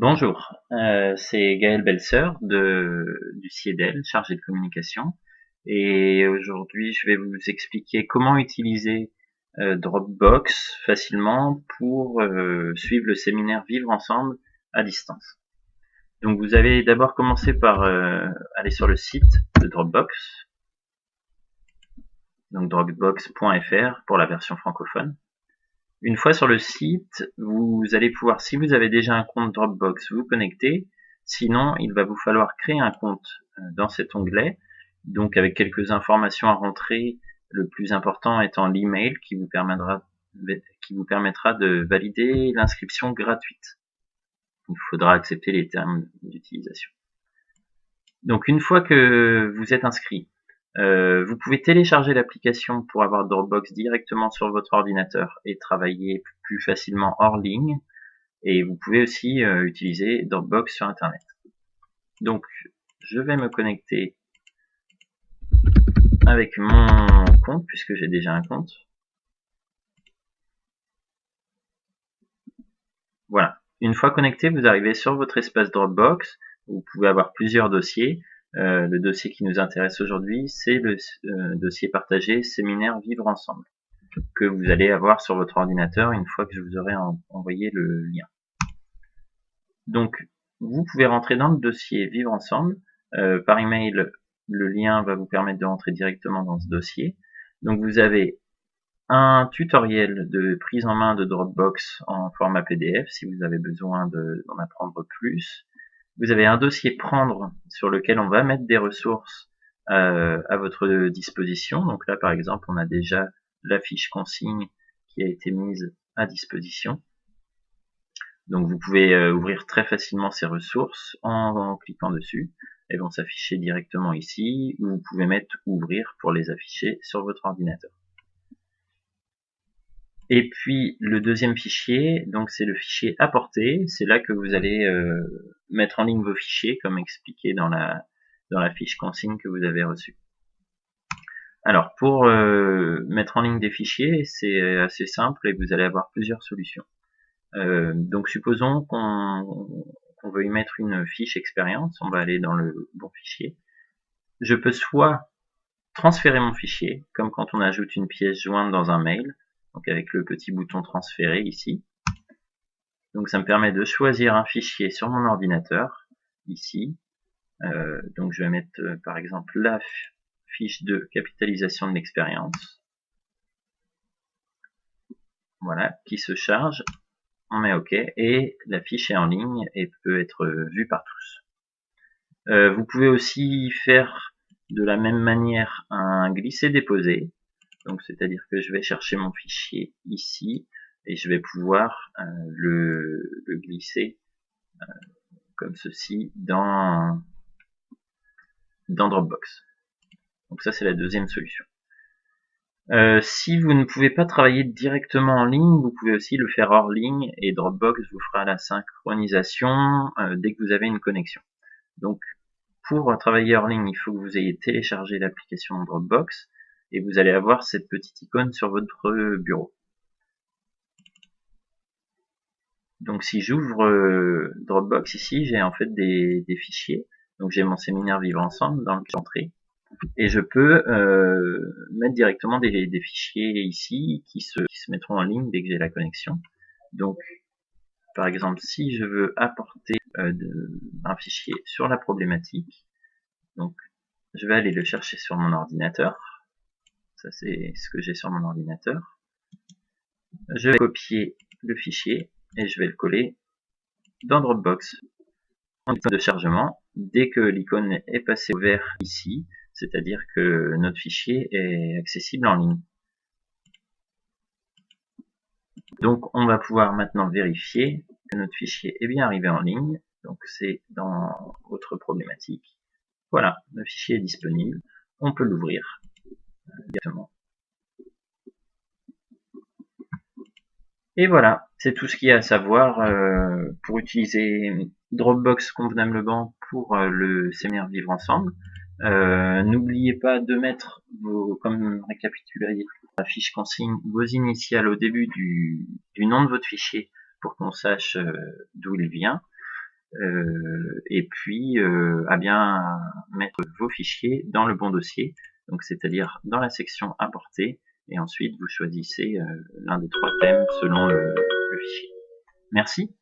Bonjour, c'est Gaël Belseur du CIEDEL, chargé de communication. Et aujourd'hui, je vais vous expliquer comment utiliser Dropbox facilement pour suivre le séminaire Vivre ensemble à distance. Donc vous allez d'abord commencer par aller sur le site de Dropbox, donc dropbox.fr pour la version francophone. Une fois sur le site, vous allez pouvoir, si vous avez déjà un compte Dropbox, vous connecter. Sinon, il va vous falloir créer un compte dans cet onglet, donc avec quelques informations à rentrer, le plus important étant l'email qui vous permettra de valider l'inscription gratuite. Il faudra accepter les termes d'utilisation. Donc une fois que vous êtes inscrit, vous pouvez télécharger l'application pour avoir Dropbox directement sur votre ordinateur et travailler plus facilement hors ligne. Et vous pouvez aussi utiliser Dropbox sur Internet. Donc, je vais me connecter avec mon compte, puisque j'ai déjà un compte. Voilà. Une fois connecté, vous arrivez sur votre espace Dropbox. Vous pouvez avoir plusieurs dossiers. Le dossier qui nous intéresse aujourd'hui, c'est le dossier partagé Séminaire Vivre Ensemble, que vous allez avoir sur votre ordinateur une fois que je vous aurai envoyé le lien. Donc, vous pouvez rentrer dans le dossier Vivre Ensemble. Par email, le lien va vous permettre de rentrer directement dans ce dossier. Donc, vous avez un tutoriel de prise en main de Dropbox en format PDF si vous avez besoin d'en apprendre plus. Vous avez un dossier prendre sur lequel on va mettre des ressources à votre disposition. Donc là, par exemple, on a déjà la fiche consigne qui a été mise à disposition. Donc vous pouvez ouvrir très facilement ces ressources en cliquant dessus. Elles vont s'afficher directement ici, ou vous pouvez mettre ouvrir pour les afficher sur votre ordinateur. Et puis le deuxième fichier, donc c'est le fichier apporter. C'est là que vous allez mettre en ligne vos fichiers, comme expliqué dans la fiche consigne que vous avez reçue. Alors pour mettre en ligne des fichiers, c'est assez simple et vous allez avoir plusieurs solutions. Donc supposons qu'on veuille mettre une fiche expérience, on va aller dans le bon fichier. Je peux soit transférer mon fichier, comme quand on ajoute une pièce jointe dans un mail, donc avec le petit bouton transférer ici. Donc ça me permet de choisir un fichier sur mon ordinateur, ici. Donc je vais mettre par exemple la fiche de capitalisation de l'expérience. Voilà, qui se charge. On met OK et la fiche est en ligne et peut être vue par tous. Vous pouvez aussi faire de la même manière un glisser-déposer. Donc c'est-à-dire que je vais chercher mon fichier ici et je vais pouvoir le glisser comme ceci dans Dropbox. Donc ça c'est la deuxième solution. Si vous ne pouvez pas travailler directement en ligne, vous pouvez aussi le faire hors ligne et Dropbox vous fera la synchronisation dès que vous avez une connexion. Donc pour travailler hors ligne, il faut que vous ayez téléchargé l'application Dropbox et vous allez avoir cette petite icône sur votre bureau. Donc si j'ouvre Dropbox ici, j'ai en fait des fichiers. Donc j'ai mon séminaire Vivre Ensemble dans lequel j'entrais. Et je peux mettre directement des fichiers ici qui se mettront en ligne dès que j'ai la connexion. Donc, par exemple, si je veux apporter un fichier sur la problématique, donc je vais aller le chercher sur mon ordinateur. Ça, c'est ce que j'ai sur mon ordinateur. Je vais copier le fichier et je vais le coller dans Dropbox. En icône de chargement, dès que l'icône est passée au vert ici, c'est-à-dire que notre fichier est accessible en ligne. Donc on va pouvoir maintenant vérifier que notre fichier est bien arrivé en ligne. Donc c'est dans autre problématique. Voilà, le fichier est disponible. On peut l'ouvrir directement. Et voilà, c'est tout ce qu'il y a à savoir pour utiliser Dropbox convenablement pour le séminaire Vivre Ensemble. N'oubliez pas de mettre comme récapitulatif la fiche consigne, vos initiales au début du nom de votre fichier pour qu'on sache d'où il vient. et puis à bien mettre vos fichiers dans le bon dossier, donc c'est-à-dire dans la section importer, et ensuite vous choisissez l'un des 3 thèmes selon le fichier. Merci.